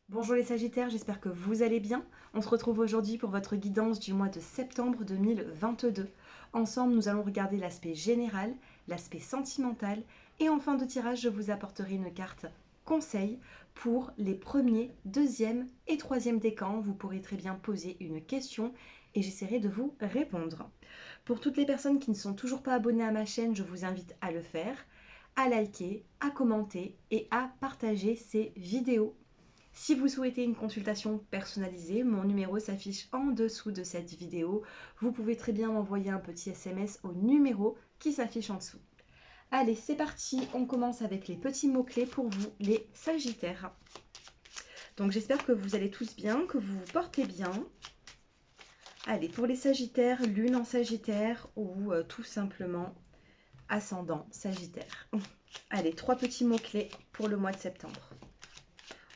Bonjour les Sagittaires, j'espère que vous allez bien. On se retrouve aujourd'hui pour votre guidance du mois de septembre 2022. Ensemble, nous allons regarder l'aspect général, l'aspect sentimental et en fin de tirage, je vous apporterai une carte conseil pour les premiers, deuxième et troisième décans. Vous pourrez très bien poser une question et j'essaierai de vous répondre. Pour toutes les personnes qui ne sont toujours pas abonnées à ma chaîne, je vous invite à le faire, à liker, à commenter et à partager ces vidéos. Si vous souhaitez une consultation personnalisée, mon numéro s'affiche en dessous de cette vidéo. Vous pouvez très bien m'envoyer un petit SMS au numéro qui s'affiche en dessous. Allez, c'est parti, on commence avec les petits mots-clés pour vous, les Sagittaires. Donc j'espère que vous allez tous bien, que vous vous portez bien. Allez, pour les Sagittaires, lune en Sagittaire ou tout simplement ascendant Sagittaire. Allez, 3 petits mots-clés pour le mois de septembre.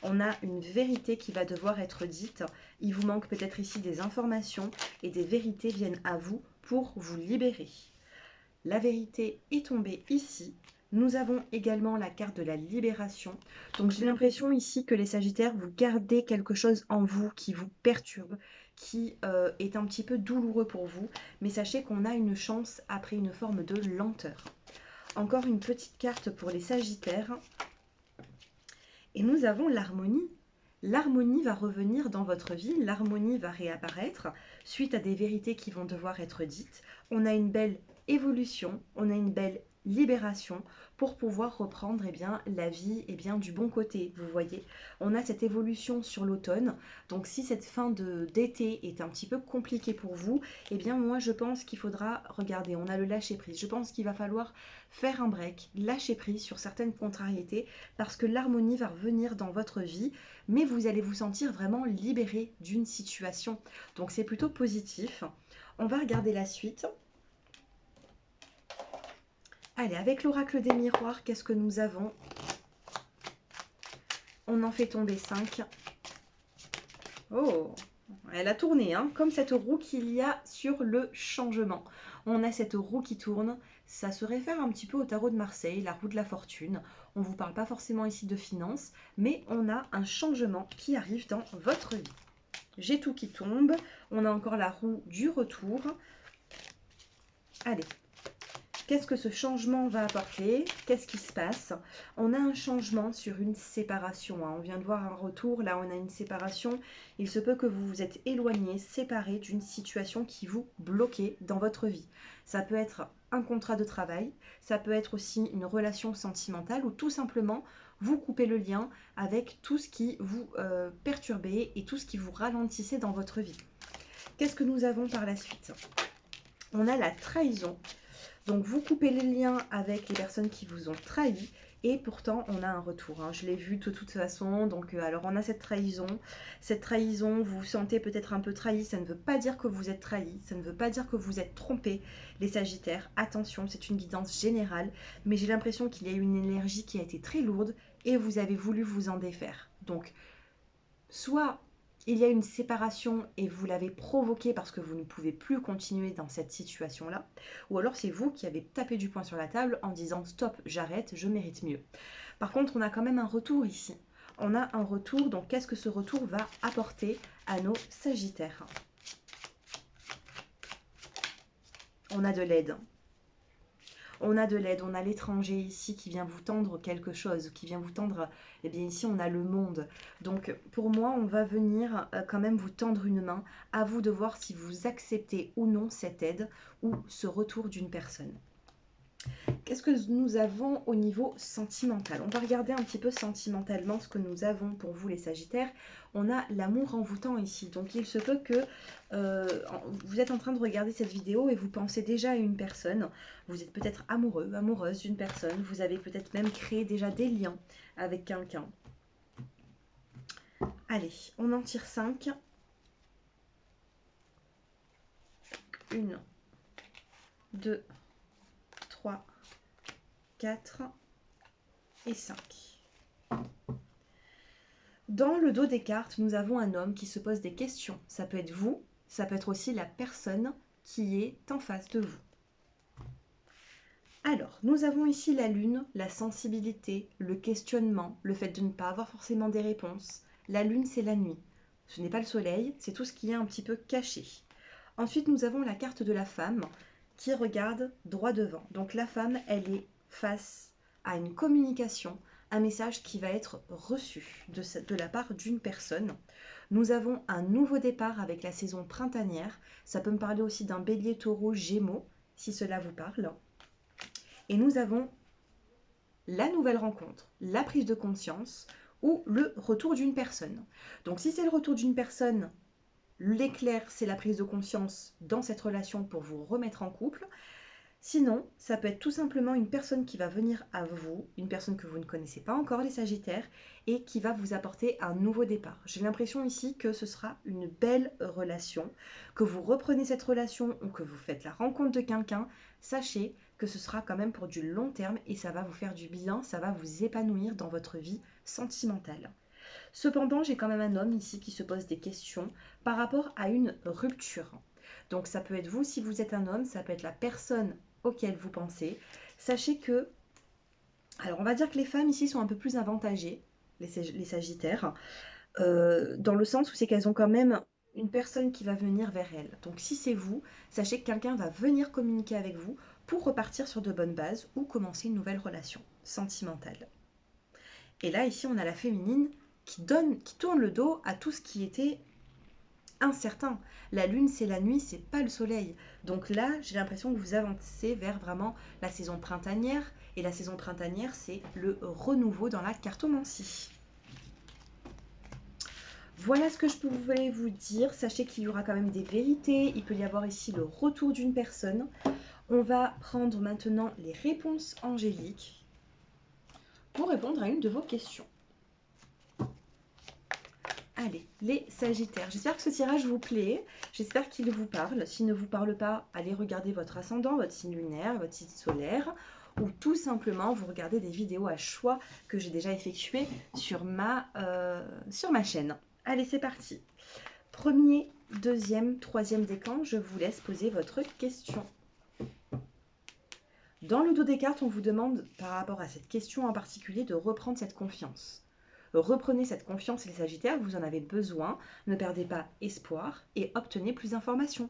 On a une vérité qui va devoir être dite. Il vous manque peut-être ici des informations et des vérités viennent à vous pour vous libérer. La vérité est tombée ici. Nous avons également la carte de la libération. Donc j'ai l'impression ici que les Sagittaires, vous gardez quelque chose en vous qui vous perturbe, qui est un petit peu douloureux pour vous. Mais sachez qu'on a une chance après une forme de lenteur. Encore une petite carte pour les Sagittaires. Et nous avons l'harmonie. L'harmonie va revenir dans votre vie, l'harmonie va réapparaître suite à des vérités qui vont devoir être dites. On a une belle évolution, on a une belle libération pour pouvoir reprendre la vie du bon côté, vous voyez. On a cette évolution sur l'automne, donc si cette fin d'été est un petit peu compliquée pour vous, moi je pense qu'il faudra regarder, on a le lâcher prise, je pense qu'il va falloir faire un break, lâcher prise sur certaines contrariétés parce que l'harmonie va revenir dans votre vie, mais vous allez vous sentir vraiment libéré d'une situation. Donc c'est plutôt positif. On va regarder la suite. Allez, avec l'oracle des miroirs, qu'est-ce que nous avons? On en fait tomber 5. Oh, elle a tourné, hein, comme cette roue qu'il y a sur le changement. On a cette roue qui tourne. Ça se réfère un petit peu au tarot de Marseille, la roue de la fortune. On ne vous parle pas forcément ici de finances, mais on a un changement qui arrive dans votre vie. J'ai tout qui tombe. On a encore la roue du retour. Allez. Qu'est-ce que ce changement va apporter? Qu'est-ce qui se passe? On a un changement sur une séparation. On vient de voir un retour. Là, on a une séparation. Il se peut que vous vous êtes éloigné, séparé d'une situation qui vous bloquait dans votre vie. Ça peut être un contrat de travail. Ça peut être aussi une relation sentimentale ou tout simplement vous coupez le lien avec tout ce qui vous perturbait et tout ce qui vous ralentissait dans votre vie. Qu'est-ce que nous avons par la suite? On a la trahison. Donc vous coupez les liens avec les personnes qui vous ont trahi et pourtant on a un retour. Je l'ai vu de toute façon. Donc alors on a cette trahison. Cette trahison, vous vous sentez peut-être un peu trahi. Ça ne veut pas dire que vous êtes trahi. Ça ne veut pas dire que vous êtes trompé. Les Sagittaires, attention, c'est une guidance générale. Mais j'ai l'impression qu'il y a une énergie qui a été très lourde et vous avez voulu vous en défaire. Donc soit il y a une séparation et vous l'avez provoquée parce que vous ne pouvez plus continuer dans cette situation-là, ou alors c'est vous qui avez tapé du poing sur la table en disant stop, j'arrête, je mérite mieux. Par contre, on a quand même un retour ici. On a un retour, donc qu'est-ce que ce retour va apporter à nos Sagittaires? On a de l'aide. On a de l'aide, on a l'étranger ici qui vient vous tendre quelque chose, qui vient vous tendre, ici on a le monde. Donc pour moi, on va venir quand même vous tendre une main, à vous de voir si vous acceptez ou non cette aide ou ce retour d'une personne. Qu'est-ce que nous avons au niveau sentimental? On va regarder un petit peu sentimentalement ce que nous avons pour vous les Sagittaires. On a l'amour envoûtant ici. Donc il se peut que vous êtes en train de regarder cette vidéo et vous pensez déjà à une personne. Vous êtes peut-être amoureux, amoureuse d'une personne. Vous avez peut-être même créé déjà des liens avec quelqu'un. Allez, on en tire 5. 1, 2, 3, 4 et 5. Dans le dos des cartes, nous avons un homme qui se pose des questions. Ça peut être vous, ça peut être aussi la personne qui est en face de vous. Alors, nous avons ici la lune, la sensibilité, le questionnement, le fait de ne pas avoir forcément des réponses, La lune, c'est la nuit. Ce n'est pas le soleil, c'est tout ce qui est un petit peu caché. Ensuite, nous avons la carte de la femme qui regarde droit devant. Donc la femme, elle est face à une communication, un message qui va être reçu de la part d'une personne. Nous avons un nouveau départ avec la saison printanière. Ça peut me parler aussi d'un bélier, taureau, gémeaux, si cela vous parle. Et nous avons la nouvelle rencontre, la prise de conscience ou le retour d'une personne. Donc si c'est le retour d'une personne, l'éclair, c'est la prise de conscience dans cette relation pour vous remettre en couple. Sinon, ça peut être tout simplement une personne qui va venir à vous, une personne que vous ne connaissez pas encore, les Sagittaires, et qui va vous apporter un nouveau départ. J'ai l'impression ici que ce sera une belle relation, que vous reprenez cette relation ou que vous faites la rencontre de quelqu'un, sachez que ce sera quand même pour du long terme et ça va vous faire du bien, ça va vous épanouir dans votre vie sentimentale. Cependant, j'ai quand même un homme ici qui se pose des questions par rapport à une rupture. Donc ça peut être vous si vous êtes un homme, ça peut être la personne auquel vous pensez. Sachez que, alors on va dire que les femmes ici sont un peu plus avantagées, les Sagittaires, dans le sens où c'est qu'elles ont quand même une personne qui va venir vers elles. Donc si c'est vous, sachez que quelqu'un va venir communiquer avec vous pour repartir sur de bonnes bases ou commencer une nouvelle relation sentimentale. Et là, ici, on a la féminine qui tourne le dos à tout ce qui était incertain. La lune, c'est la nuit, c'est pas le soleil. Donc là, j'ai l'impression que vous avancez vers vraiment la saison printanière. Et la saison printanière, c'est le renouveau dans la cartomancie. Voilà ce que je pouvais vous dire. Sachez qu'il y aura quand même des vérités. Il peut y avoir ici le retour d'une personne. On va prendre maintenant les réponses angéliques pour répondre à une de vos questions. Allez, les Sagittaires, j'espère que ce tirage vous plaît, j'espère qu'il vous parle. S'il ne vous parle pas, allez regarder votre ascendant, votre signe lunaire, votre signe solaire, ou tout simplement vous regardez des vidéos à choix que j'ai déjà effectuées sur ma chaîne. Allez, c'est parti. Premier, deuxième, troisième décan, je vous laisse poser votre question. Dans le dos des cartes, on vous demande, par rapport à cette question en particulier, de reprendre cette confiance. Reprenez cette confiance, les Sagittaires, vous en avez besoin. Ne perdez pas espoir et obtenez plus d'informations.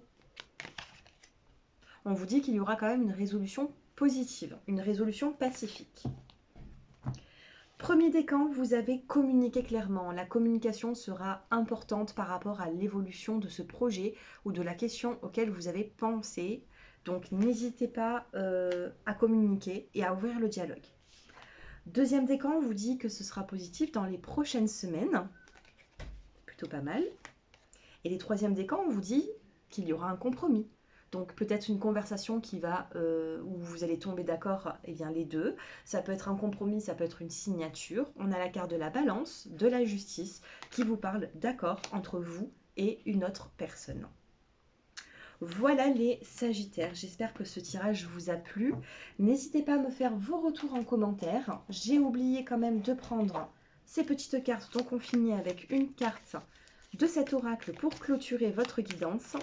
On vous dit qu'il y aura quand même une résolution positive, une résolution pacifique. Premier décan, vous avez communiqué clairement. La communication sera importante par rapport à l'évolution de ce projet ou de la question auquel vous avez pensé. Donc n'hésitez pas à communiquer et à ouvrir le dialogue. Deuxième décan, on vous dit que ce sera positif dans les prochaines semaines. Plutôt pas mal. Et les troisième décans, on vous dit qu'il y aura un compromis. Donc peut-être une conversation qui va, où vous allez tomber d'accord, eh bien les deux. Ça peut être un compromis, ça peut être une signature. On a la carte de la balance, de la justice, qui vous parle d'accord entre vous et une autre personne. Voilà les Sagittaires, j'espère que ce tirage vous a plu. N'hésitez pas à me faire vos retours en commentaire. J'ai oublié quand même de prendre ces petites cartes, donc on finit avec une carte de cet oracle pour clôturer votre guidance.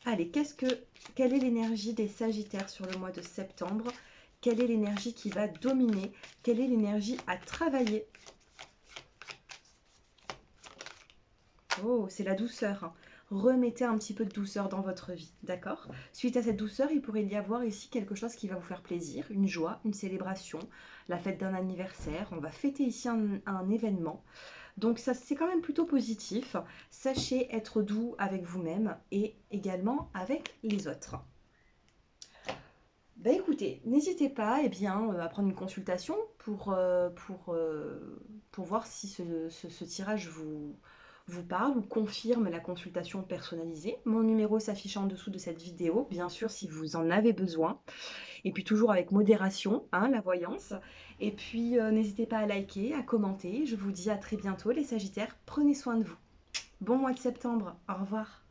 Allez, quelle est l'énergie des Sagittaires sur le mois de septembre? Quelle est l'énergie qui va dominer? Quelle est l'énergie à travailler? Oh, c'est la douceur. Remettez un petit peu de douceur dans votre vie, d'accord? Suite à cette douceur, il pourrait y avoir ici quelque chose qui va vous faire plaisir, une joie, une célébration, la fête d'un anniversaire. On va fêter ici un événement. Donc ça, c'est quand même plutôt positif. Sachez être doux avec vous-même et également avec les autres. Ben écoutez, n'hésitez pas à prendre une consultation pour voir si ce tirage vous parle ou confirme la consultation personnalisée. Mon numéro s'affiche en dessous de cette vidéo, bien sûr si vous en avez besoin. Et puis toujours avec modération, hein, la voyance. Et puis n'hésitez pas à liker, à commenter. Je vous dis à très bientôt les Sagittaires, prenez soin de vous. Bon mois de septembre, au revoir.